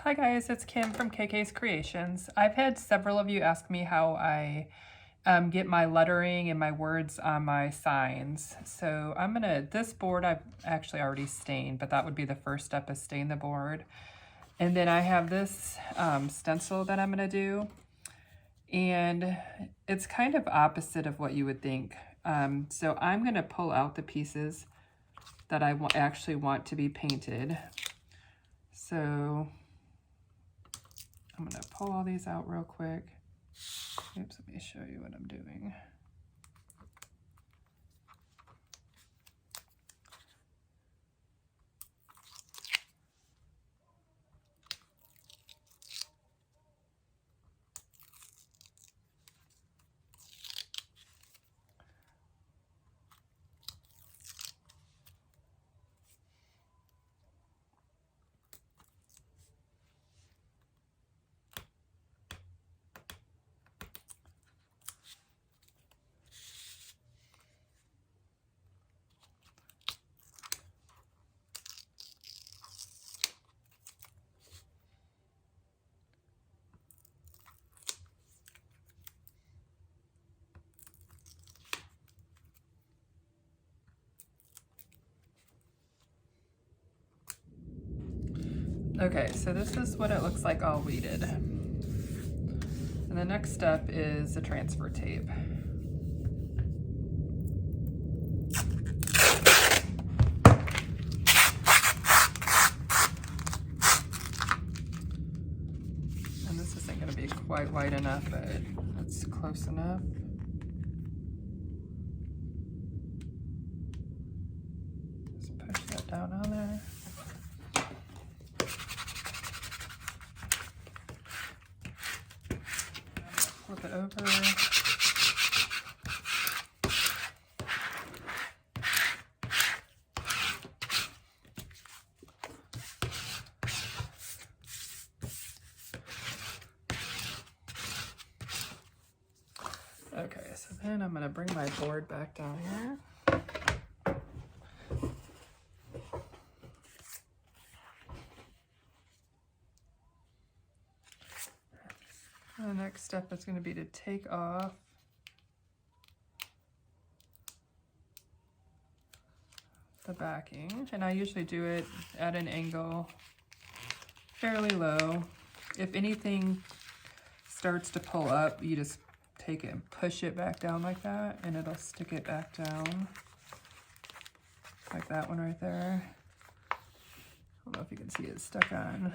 Hi guys, it's Kim from KK's Creations. I've had several of you ask me how I get my lettering and my words on my signs. So this board I've actually already stained, but that would be the first step, is stain the board. And then I have this stencil that I'm gonna do. And it's kind of opposite of what you would think. So I'm gonna pull out the pieces that I actually want to be painted. So I'm gonna pull all these out real quick. Oops, let me show you what I'm doing. Okay, so this is what it looks like all weeded. And the next step is the transfer tape. And this isn't going to be quite wide enough, but it's close enough. Just push that down on there. Flip it over. Okay, so then I'm gonna bring my board back down here. The next step is going to be to take off the backing, and I usually do it at an angle fairly low. If anything starts to pull up, you just take it and push it back down like that, and it'll stick it back down like that one right there. I don't know if you can see it stuck on.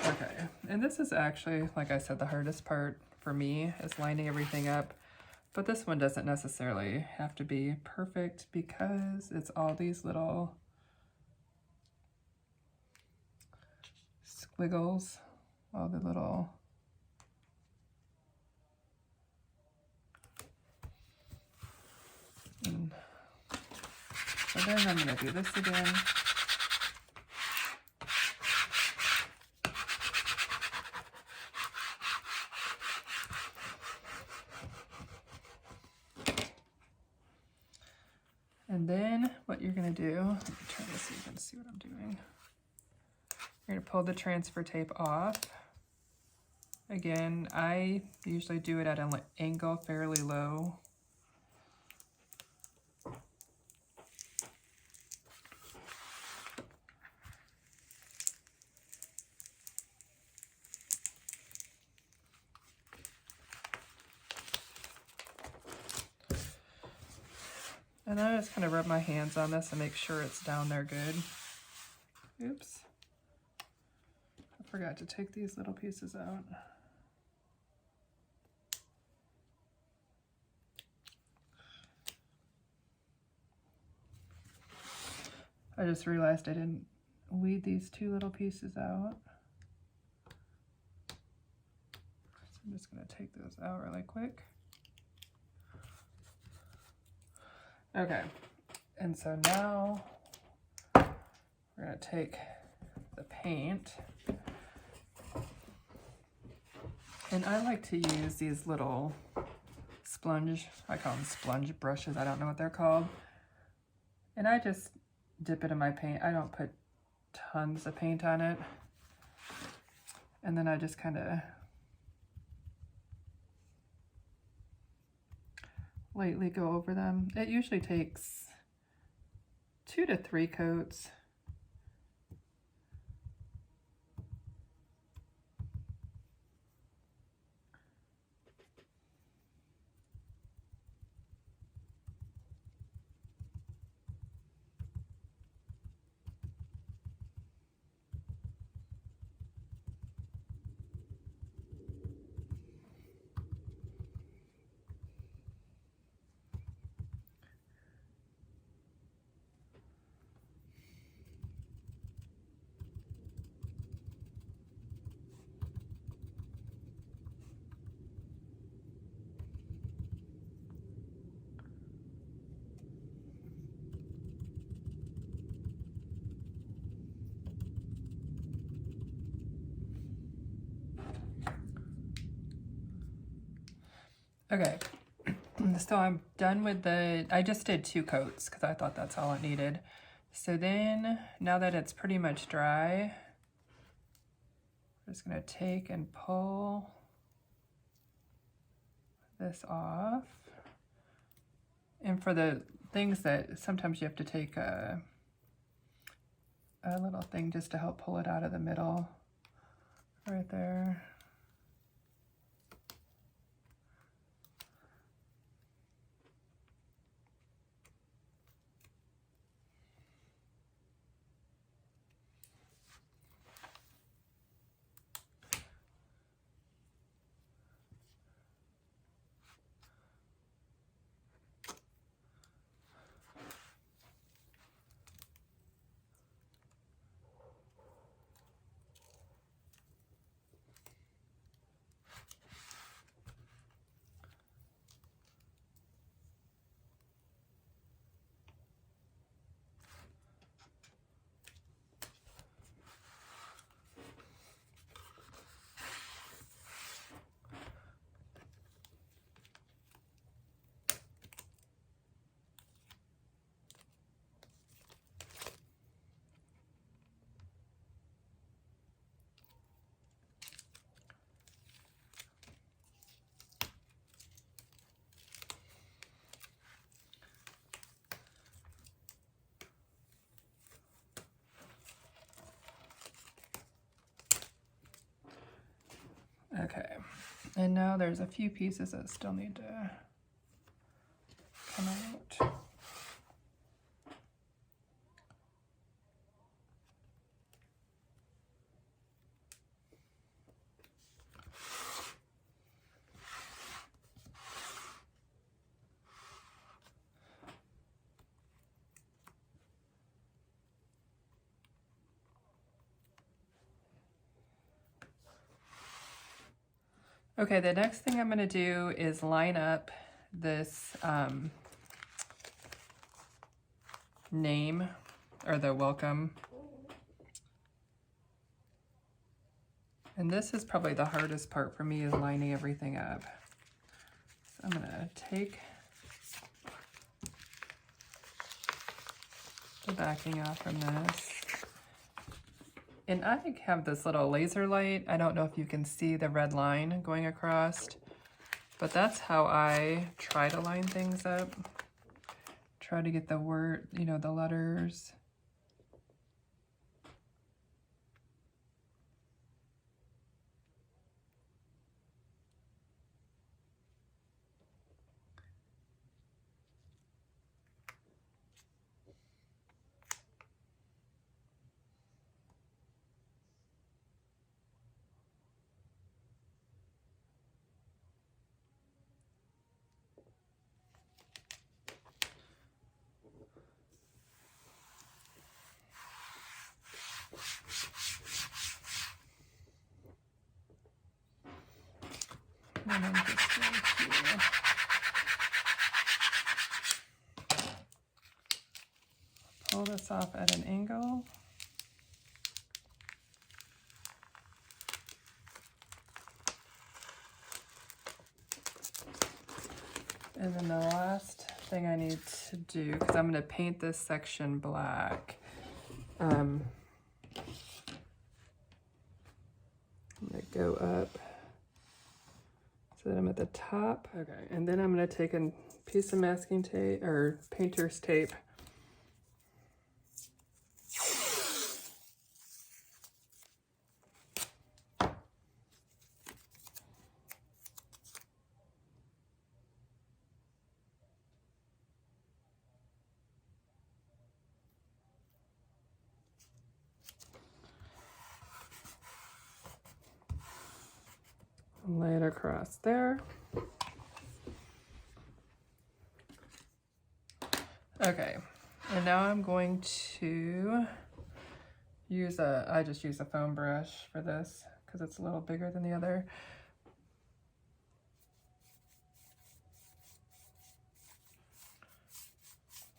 Okay, and this is actually, like I said, the hardest part for me is lining everything up. But this one doesn't necessarily have to be perfect because it's all these little squiggles, all the little so then I'm going to do this again. And then what you're going to do, let me turn this so you can see what I'm doing. You're going to pull the transfer tape off. Again, I usually do it at an angle fairly low. And then I just kind of rub my hands on this and make sure it's down there good. Oops. I forgot to take these little pieces out. I just realized I didn't weed these two little pieces out. So I'm just going to take those out really quick. Okay, and so now we're going to take the paint And I like to use these little sponge, I call them sponge brushes, I don't know what they're called. And I just dip it in my paint. I don't put tons of paint on it. And then I just kind of lightly go over them. It usually takes 2 to 3 coats. Okay, so I'm done with I just did 2 coats because I thought that's all it needed. So then, now that it's pretty much dry, I'm just gonna take and pull this off. And for the things that sometimes you have to take a little thing just to help pull it out of the middle, right there. Okay, and now there's a few pieces that still need to come out. Okay, the next thing I'm going to do is line up this name, or the welcome. And this is probably the hardest part for me, is lining everything up. So I'm going to take the backing off from this. And I have this little laser light. I don't know if you can see the red line going across, but that's how I try to line things up. Try to get the word, you know, the letters. And then just right here. Pull this off at an angle. And then the last thing I need to do, because I'm going to paint this section black, I'm going to go up so that I'm at the top. Okay, and then I'm going to take a piece of masking tape or painter's tape. Lay it across there. Okay, and now I'm going to use I just use a foam brush for this because it's a little bigger than the other.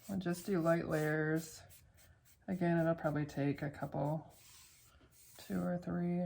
I'll just do light layers. Again, it'll probably take a couple, 2 or 3.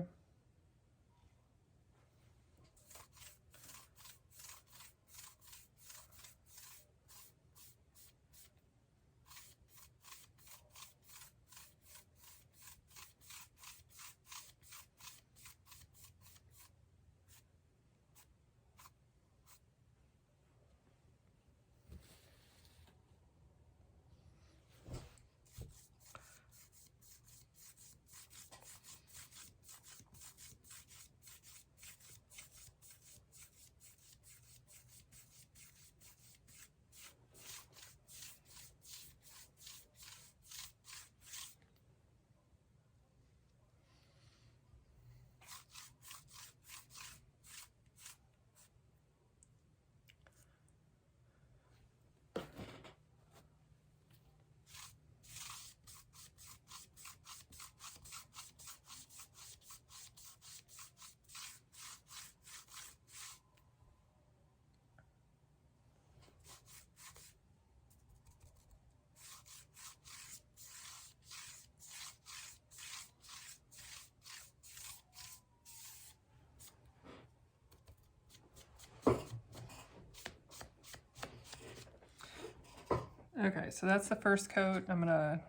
Okay, so that's the first coat. I'm gonna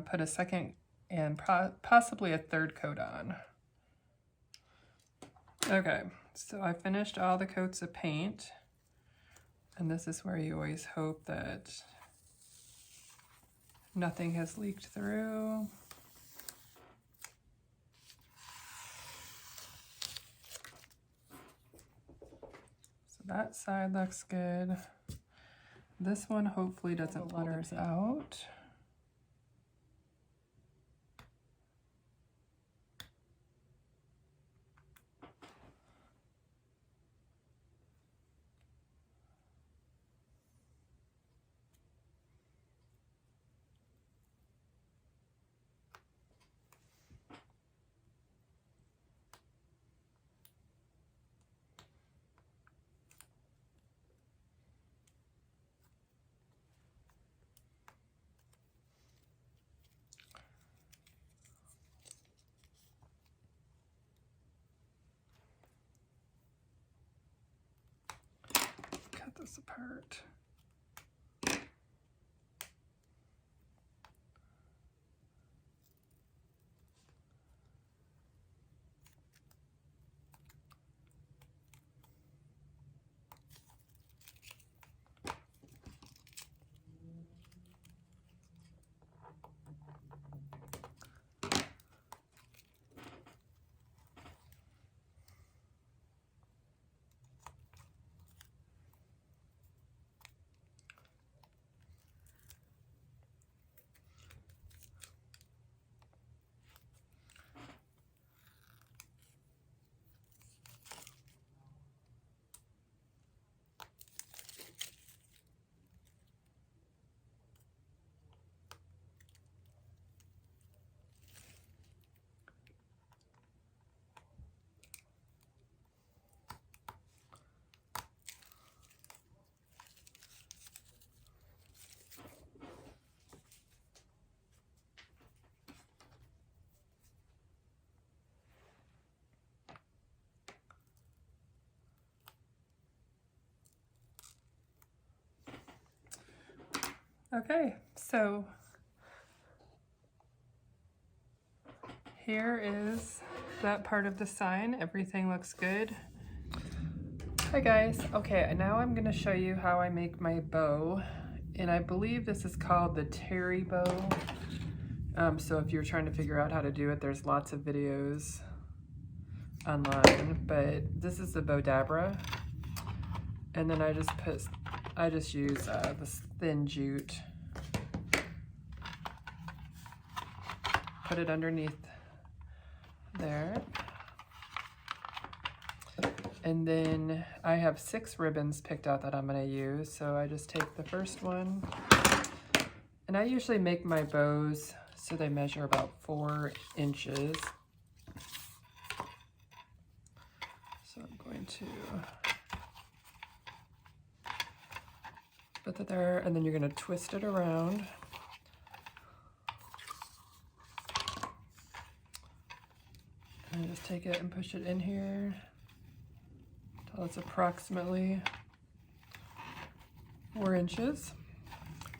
put a second and possibly a third coat on. Okay, so I finished all the coats of paint, and this is where you always hope that nothing has leaked through. So that side looks good. This one hopefully doesn't letters out. Cut this apart. Okay, so here is that part of the sign. Everything looks good. Hi guys. Okay, now I'm gonna show you how I make my bow. And I believe this is called the Terry bow. So if you're trying to figure out how to do it, there's lots of videos online, but this is the Bowdabra. And then I just use this thin jute. Put it underneath there. And then I have 6 ribbons picked out that I'm gonna use. So I just take the first one, and I usually make my bows so they measure about 4 inches. So I'm going to put that there, and then you're gonna twist it around. And just take it and push it in here until it's approximately 4 inches.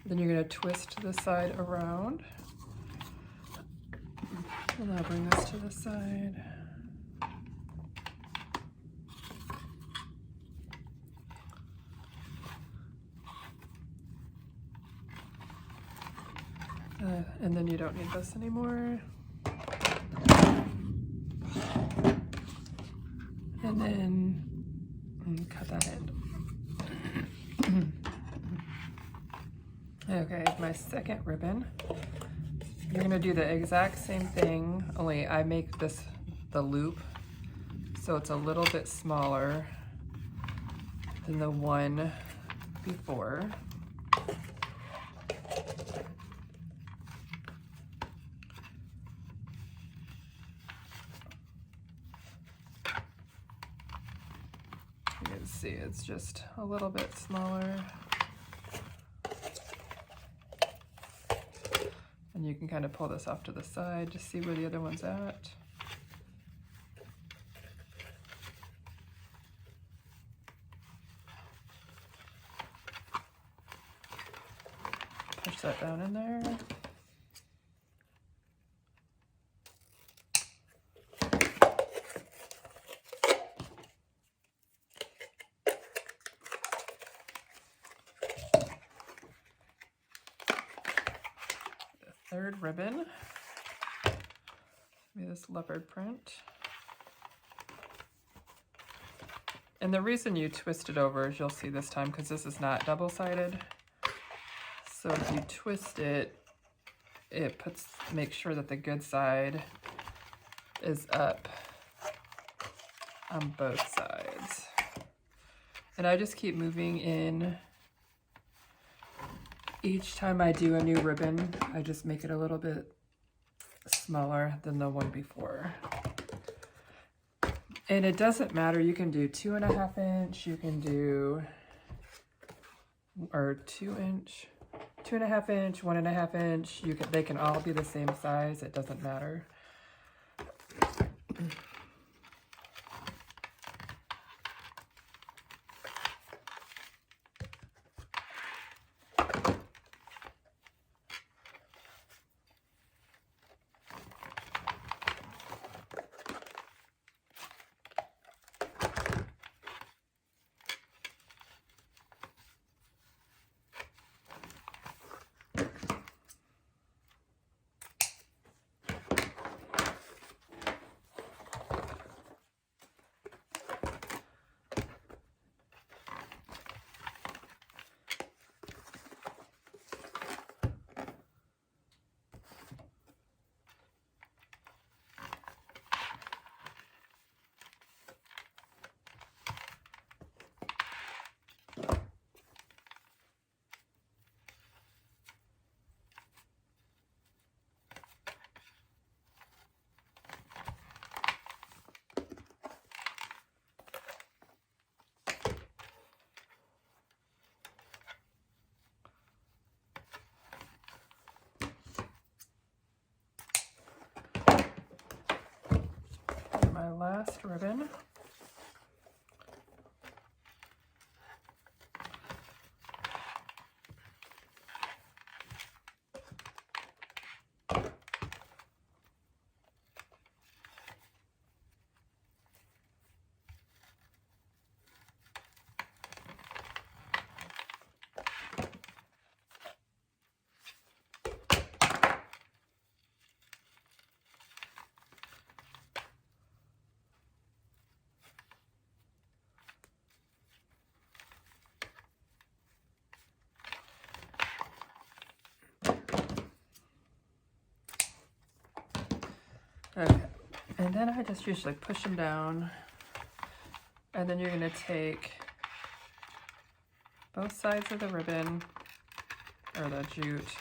Then you're going to twist the side around. And I'll bring this to the side. And then you don't need this anymore. And then cut that end. Okay, my second ribbon. You're gonna do the exact same thing, only I make this the loop, so it's a little bit smaller than the one before. You can see it's just a little bit smaller. And you can kind of pull this off to the side to see where the other one's at. Push that down in there. Third ribbon, this leopard print. And the reason you twist it over, as you'll see this time, because this is not double-sided. So if you twist it, it makes sure that the good side is up on both sides. And I just keep moving in. Each time I do a new ribbon, I just make it a little bit smaller than the one before. And it doesn't matter, you can do 2.5 inch, you can do, or 2 inch, 2.5 inch, 1.5 inch, they can all be the same size, it doesn't matter. My last ribbon. Okay, and then I just usually push them down, and then you're going to take both sides of the ribbon or the jute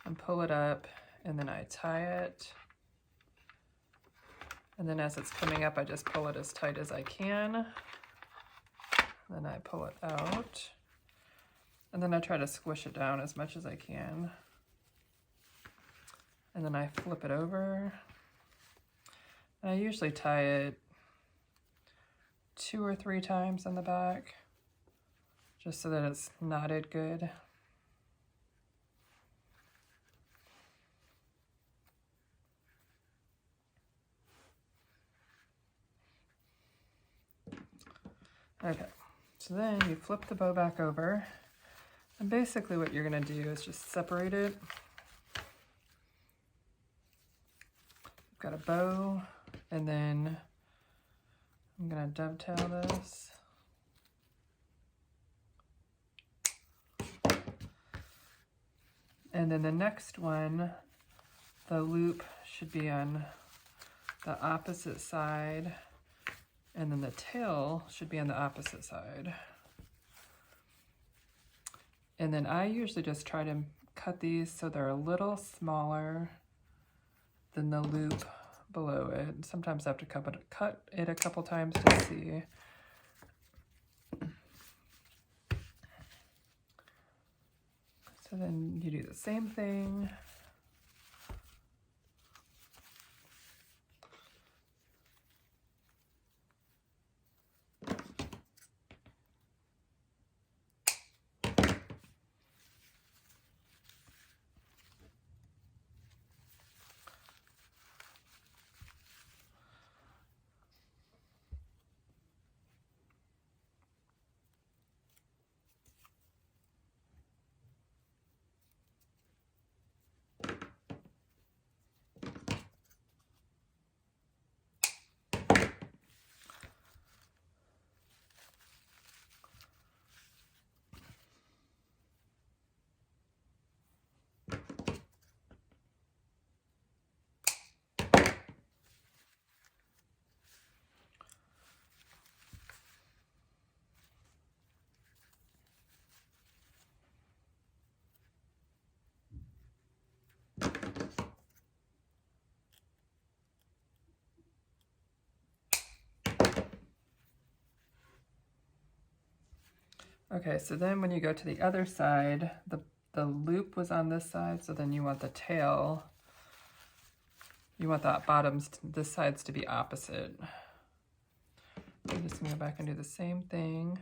and pull it up, and then I tie it, and then as it's coming up I just pull it as tight as I can, then I pull it out, and then I try to squish it down as much as I can, and then I flip it over. I usually tie it 2 or 3 times on the back, just so that it's knotted good. Okay, so then you flip the bow back over, and basically what you're going to do is just separate it. You've got a bow, and then I'm going to dovetail this. And then the next one, the loop should be on the opposite side, and then the tail should be on the opposite side. And then I usually just try to cut these so they're a little smaller than the loop below it. Sometimes I have to cut it a couple times to see. So then you do the same thing. Okay, so then when you go to the other side, the loop was on this side, so then you want the tail, you want the bottoms, this sides to be opposite. I'm just gonna go back and do the same thing.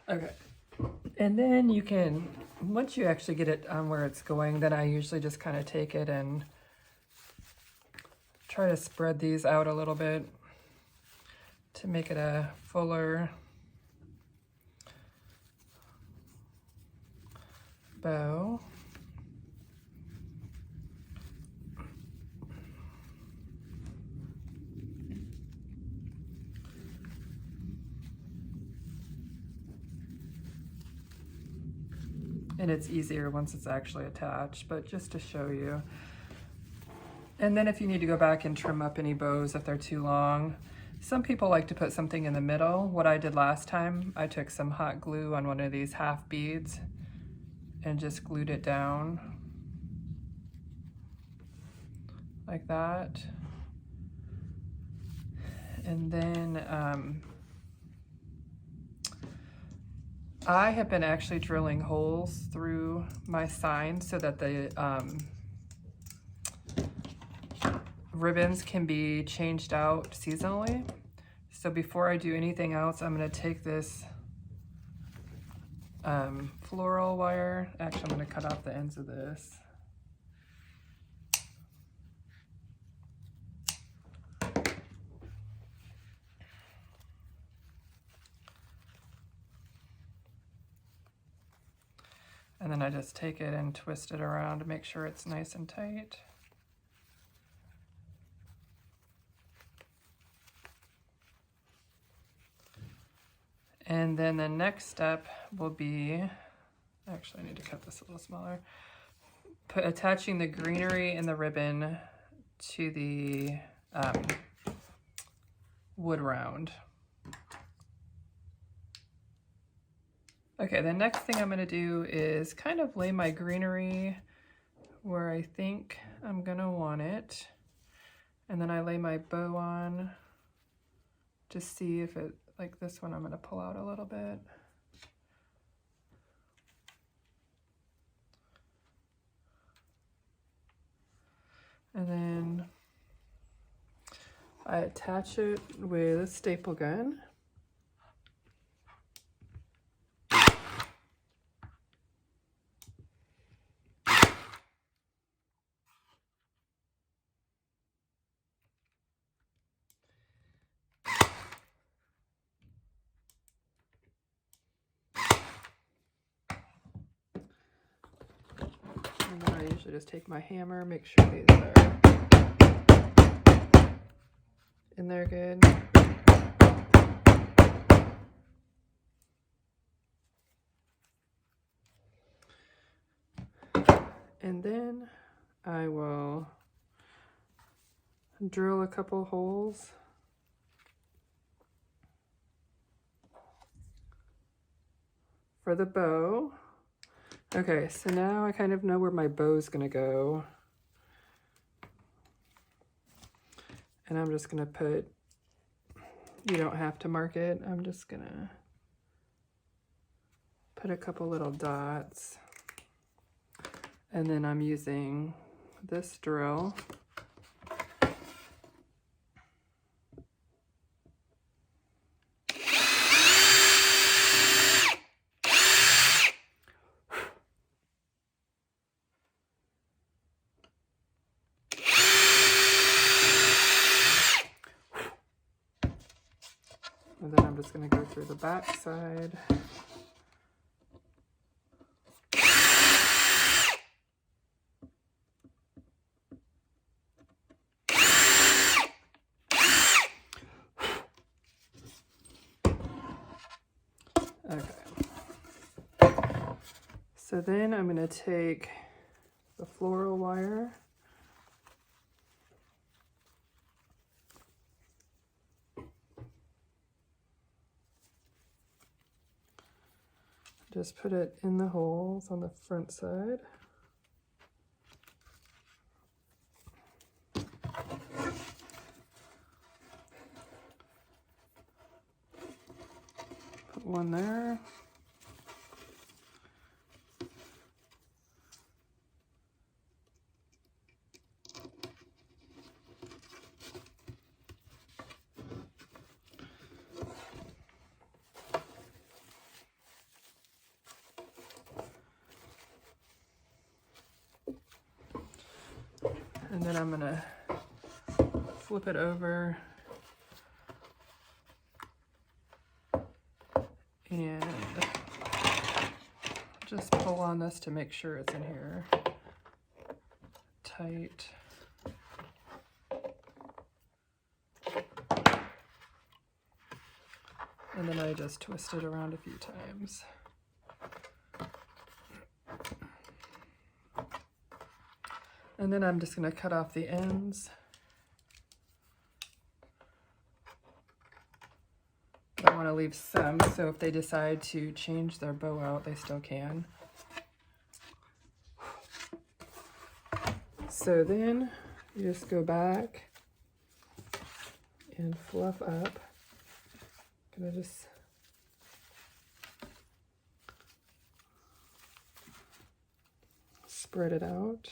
Okay, and then you can, once you actually get it on where it's going, then I usually just kind of take it and try to spread these out a little bit to make it a fuller bow. And it's easier once it's actually attached, but just to show you. And then if you need to go back and trim up any bows if they're too long, some people like to put something in the middle. What I did last time, I took some hot glue on one of these half beads and just glued it down like that. And then I have been actually drilling holes through my sign so that the ribbons can be changed out seasonally. So before I do anything else, I'm going to take this floral wire. Actually, I'm going to cut off the ends of this. And then I just take it and twist it around to make sure it's nice and tight. And then the next step will be, actually I need to cut this a little smaller, attaching the greenery and the ribbon to the wood round. Okay, the next thing I'm gonna do is kind of lay my greenery where I think I'm gonna want it. And then I lay my bow on to see if it, like this one I'm gonna pull out a little bit. And then I attach it with a staple gun. And then I usually just take my hammer, make sure these are in there good. And then I will drill a couple holes for the bow. Okay, so now I kind of know where my bow's gonna go. And I'm just gonna put, you don't have to mark it, I'm just gonna put a couple little dots. And then I'm using this drill. And then I'm just going to go through the back side. Okay. So then I'm going to take the floral wire. Just put it in the holes on the front side. Put one there. And then I'm gonna flip it over and just pull on this to make sure it's in here tight. And then I just twist it around a few times. And then I'm just going to cut off the ends. I want to leave some, so if they decide to change their bow out, they still can. So then you just go back and fluff up. I'm gonna just spread it out.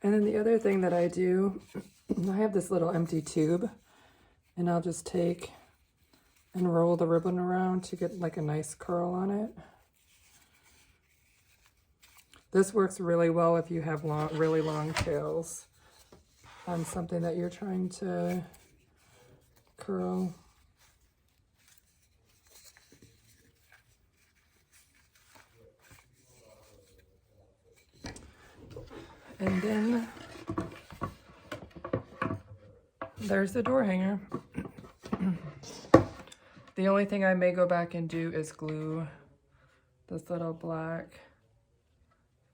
And then the other thing that I do, I have this little empty tube, and I'll just take and roll the ribbon around to get like a nice curl on it. This works really well if you have really long tails on something that you're trying to curl. And then there's the door hanger. The only thing I may go back and do is glue this little black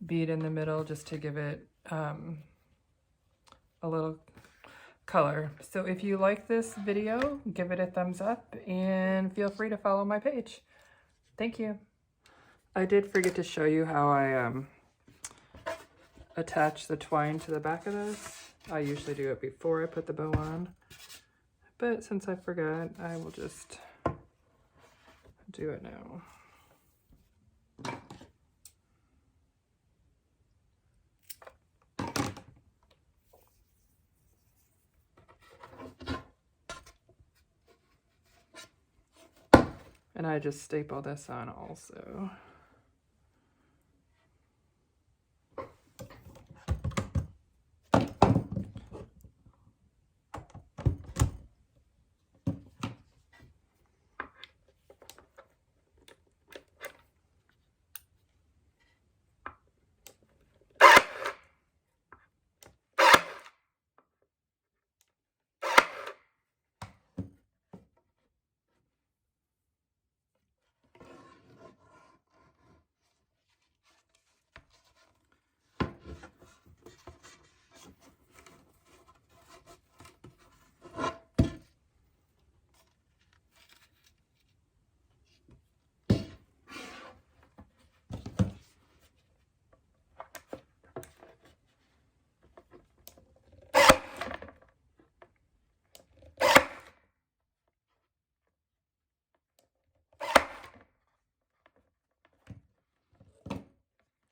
bead in the middle just to give it a little color. So if you like this video, give it a thumbs up and feel free to follow my page. Thank you. I did forget to show you how I attach the twine to the back of this. I usually do it before I put the bow on, but since I forgot, I will just do it now. And I just staple this on also.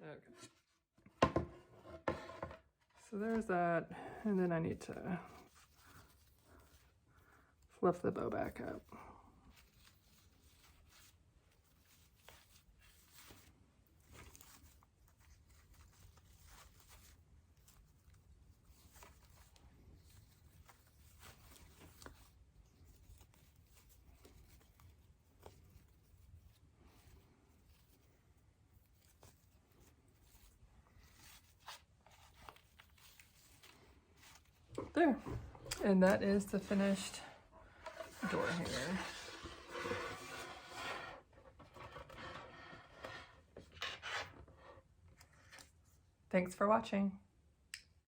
Okay. So there's that, and then I need to fluff the bow back up. There, and that is the finished door hanger. Thanks for watching.